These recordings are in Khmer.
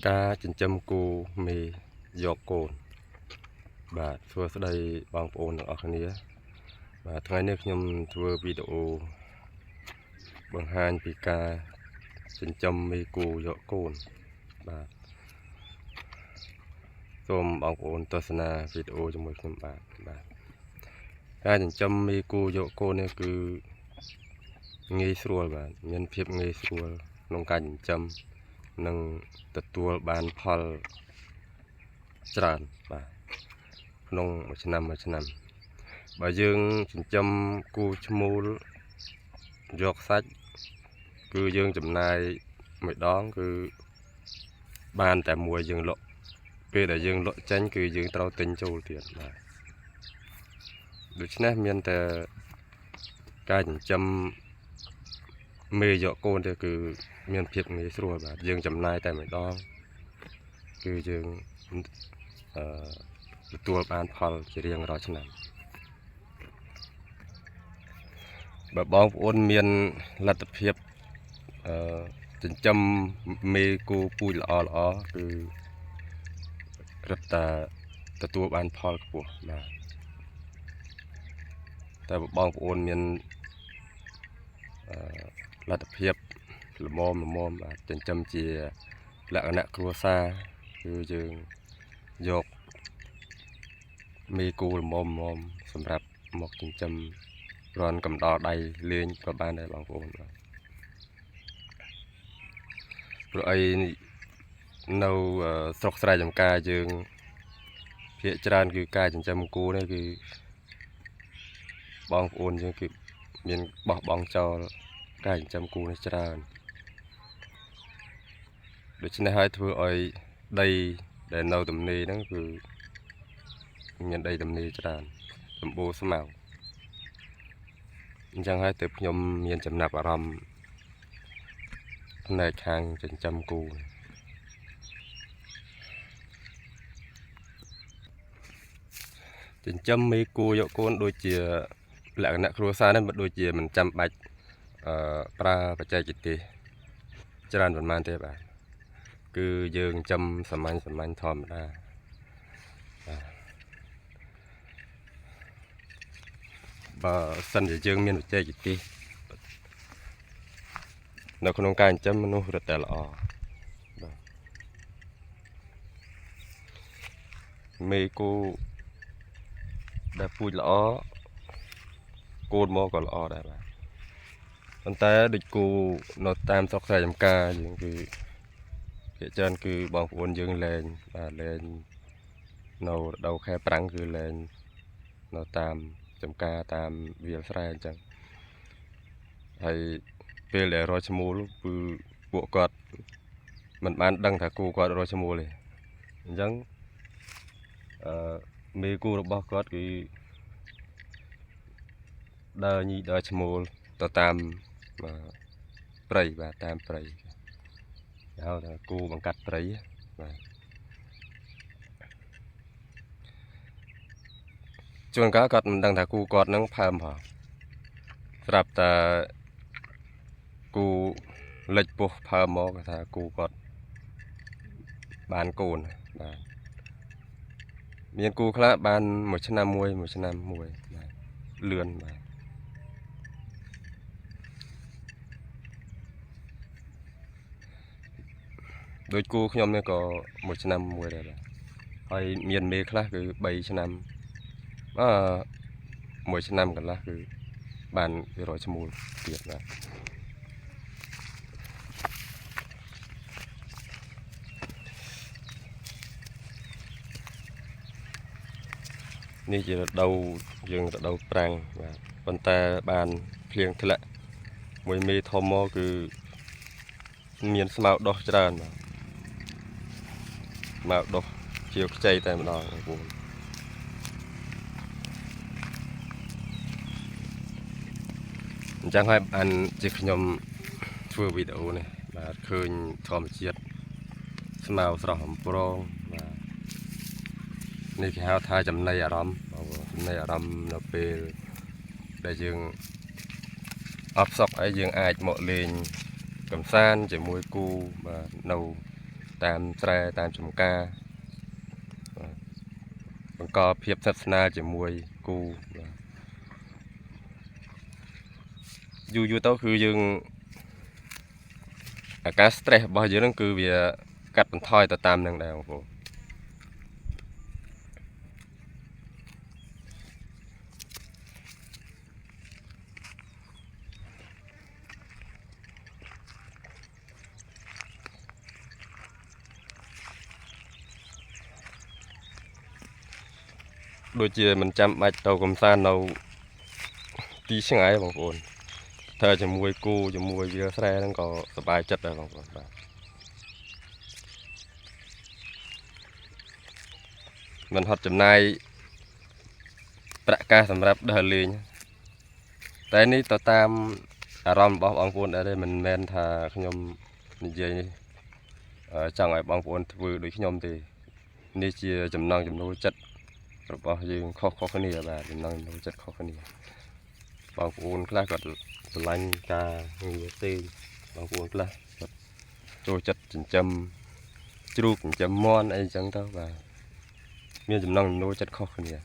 Cáចិញ្ចឹមគោមេយកកូនបាទសួស្តីបងប្អូនទាំងអស់គ្នាបាទថ្ងៃនេះខ្ញុំធ្វើវីដេអូបង្ហាញពីការចិញ្ចឹមមេគោយកកូនបាទសូមបងប្អូនទស្សនាវីដេអូជាមួយខ្ញុំបាទការចិញ្ចឹមមេគោយកកូននេះគឺងាយស្រួលបាទមានភាពងាយស្រួលក្នុងការចិញ្ចឹមនិងទទួលបានផលច្រើនបាទក្នុងមួយឆ្នាំបើយើងចិញ្ចឹមគោឈ្មោលយកសាច់គឺយើងចំណាយមួយដងគឺបានតែមួយយើងលក់ពេលដែលយើងលក់ចេញគឺយើងត្រូវទិញចូលទៀតបាទដូច្នេះមានតែការចិញ្ចឹមមេយកកូនទៅគឺមានភាពងាយស្រួលបាទយើងចំណាយតែម្ដងគឺយើងទទួលបានផលជារៀងរាល់ឆ្នាំបើបងប្អូនមានលទ្ធភាពចិញ្ចឹមមេគោពូជល្អគឺរឹតតែទទួលបានផលខ្ពស់បាទតែបងប្អូនមានលទ្ធភាពល្មមបាទចិញ្ចឹមជាលក្ខណៈគ្រួសារគឺយើងយកមេគោល្មមសម្រាប់មកចិញ្ចឹមរនកំដរដៃលេងក៏បានដែរបងប្អូនបាទព្រោះអីនៅស្រុកស្រែចម្ការយើងភាគច្រើនគឺការចិញ្ចឹមគោនេះគឺបងប្អូនយើងគឺមានបោះបង់ចោលការចិញ្ចឹមគោនេះច្រើនដូច្នេះហើយធ្វើឲ្យដីដែលនៅទំនេរហ្នឹងគឺមានដីទំនេរច្រើនសម្បូរស្មៅអញ្ចឹងហើយទើបខ្ញុំមានចំណាប់អារម្មណ៍ផ្នែកខាងចិញ្ចឹមគោចិញ្ចឹមមេគោយកកូនដូចជាលក្ខណៈគ្រួសារនេះមិនដូចជាមិនចាំបាច់ប្រើបច្ចេកទេសច្រើនប៉ុន្មានទេបាទគឺយើងចិញ្ចឹមសាមញ្ញធម្មតាបាទបើសិនជាយើងមានបច្ចេកទេសនៅក្នុងការចិញ្ចឹមមនុស្សរត់តែល្អបាទមេគោដែលពូជល្អកូនមកក៏ល្អដែរបាទប៉ុន្តែដូចគោនៅតាមស្រុកស្រែចម្ការយើងគឺភាគច្រើនគឺបងប្អូនយើងលែងនៅរដូវខែប្រាំងគឺលែងនៅតាមចម្ការតាមវាលស្រែអញ្ចឹងហើយពេលដែលរកឈ្មោលគឺពួកគាត់មិនបានដឹងថាគោគាត់រកឈ្មោលទេអញ្ចឹងមេគោរបស់គាត់គឺដើរញីដើរឈ្មោលទៅតាមព្រៃបាទតាមព្រៃហៅថាគោបង្កាត់ព្រៃបាទជួនកាលគាត់មិនដឹងថាគូគាត់នឹងផើមផងស្រាប់តែគូលិចពោះផើមមកថាគូគាត់បានកូនបាទមានគូខ្លះបានមួយឆ្នាំមួយបាទលឿនបាទដូចគូខ្ញុំនេះក៏មួយឆ្នាំមួយដែរបាទហើយមានមេខ្លះគឺ3ឆ្នាំមួយឆ្នាំកន្លះគឺបានវារកឈ្មោលទៀតបាទនេះជារដូវយើងរដូវប្រាំងបាទប៉ុន្តែបានភ្លៀងធ្លាក់មួយមេធំមកគឺមានស្មៅដុះច្រើនបាទស្មៅដុះជាខ្ចីតែម្ដងបងប្អូនអញ្ចឹងហើយបានជាខ្ញុំធ្វើវីដេអូនេះបាទឃើញធម្មជាតិស្មៅស្រស់អំប្រងបាទនេះគេហៅថាចំណីអារម្មណ៍ចំណីអារម្មណ៍នៅពេលដែលយើងអបសុកអីយើងអាចមកលេងកំសាន្តជាមួយគូបាទនៅ តាមស្រែតាមចំការបង្កភាពស្និទ្ធស្នាលជាមួយគូយូរទៅគឺយើងអាការ stress របស់យើងហ្នឹងគឺវាកាត់បន្ថយទៅតាមនឹងដែរបងប្អូនដូចជាមិនចាំបាច់ទៅកំសាន្តនៅទីឆ្ងាយបងប្អូនធ្វើជាមួយគូជាមួយវាស្រែហ្នឹងក៏សប្បាយចិត្តដែរបងប្អូនបាទមិនហត់ចំណាយប្រាក់កាសសម្រាប់ដើរលេងតែនេះទៅតាមអារម្មណ៍របស់បងប្អូនដែរមិនមែនថាខ្ញុំនិយាយនេះចង់ឲ្យបងប្អូនធ្វើដូចខ្ញុំទេនេះជាចំណង់ចំណូលចិត្តរបស់យើងខុសៗគ្នាបាទចំណង់ចំណូលចិត្តខុសគ្នាបងប្អូនខ្លះគាត់ស្រឡាញ់ការងារផ្សេងបងប្អូនខ្លះគាត់ចូលចិត្តចិញ្ចឹមជ្រូកចិញ្ចឹមមាន់អីចឹងទៅបាទមានចំណង់ចំណូលចិត្តខុសគ្នា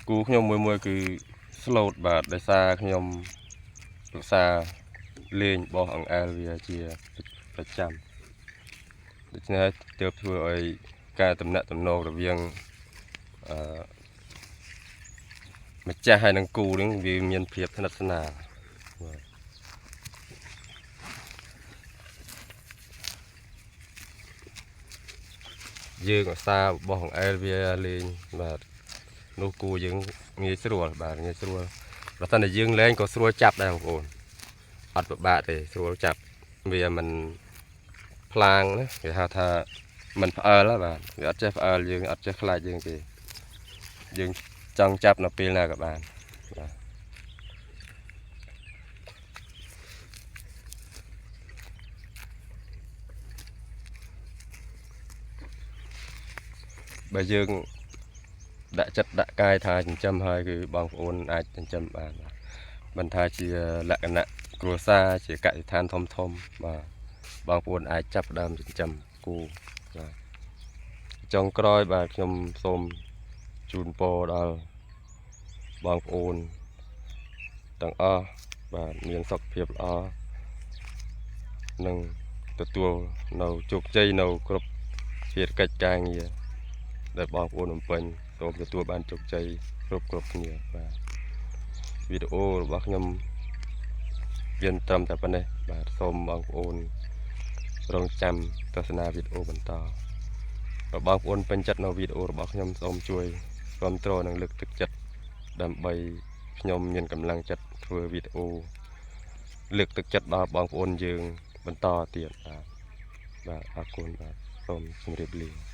គូខ្ញុំមួយគឺ slot បាទដោយសារខ្ញុំរក្សាលេងបោះអង្អែលវាជាប្រចាំដូច្នេះទើបធ្វើឲ្យការតំណាក់តំណងរវាងម្ចាស់ហើយនឹងគូនឹងវាមានភាពស្និទ្ធស្នាលយើងឧស្សាហ៍បោះអង្អែលវាលេងបាទនោះគូយើងងាយស្រួលបាទងាយស្រួលបើតែយើងលេងក៏ស្រួលចាប់ដែរបងប្អូនអត់ពិបាកទេស្រួលចាប់វាមិនផ្លាងណាគេហៅថាមិនផ្អើលបាទវាអត់ចេះផ្អើលយើងអត់ចេះខ្លាចយើងទេយើងចង់ចាប់នៅពេលណាក៏បានបាទបើយើងដាក់ចិត្តដាក់កាយថាចិញ្ចឹមហើយគឺបងប្អូនអាចចិញ្ចឹមបានមិនថាជាលក្ខណៈគ្រួសារជាកសិដ្ឋានធំបាទបងប្អូនអាចចាប់ដើមចិញ្ចឹមគូបាទចុងក្រោយបាទខ្ញុំសូមជូនពរដល់បងប្អូនទាំងអស់បាទមានសុខភាពល្អនិងទទួលនៅជោគជ័យនៅគ្រប់ភារកិច្ចការងារដែលបងប្អូនបំពេញសូមទទួលបានជោគជ័យគ្រប់គ្នាបាទវីដេអូរបស់ខ្ញុំមានត្រឹមតែប៉ុណ្ណេះបាទសូមបងប្អូនរងចាំទស្សនាវីដេអូបន្តបើបងប្អូនពេញចិត្តនៅវីដេអូរបស់ខ្ញុំសូមជួយគាំទ្រនិងលើកទឹកចិត្តដើម្បីខ្ញុំមានកម្លាំងចិត្តធ្វើវីដេអូលើកទឹកចិត្តដល់បងប្អូនយើងបន្តទៀតបាទអរគុណបាទសូមជម្រាបលា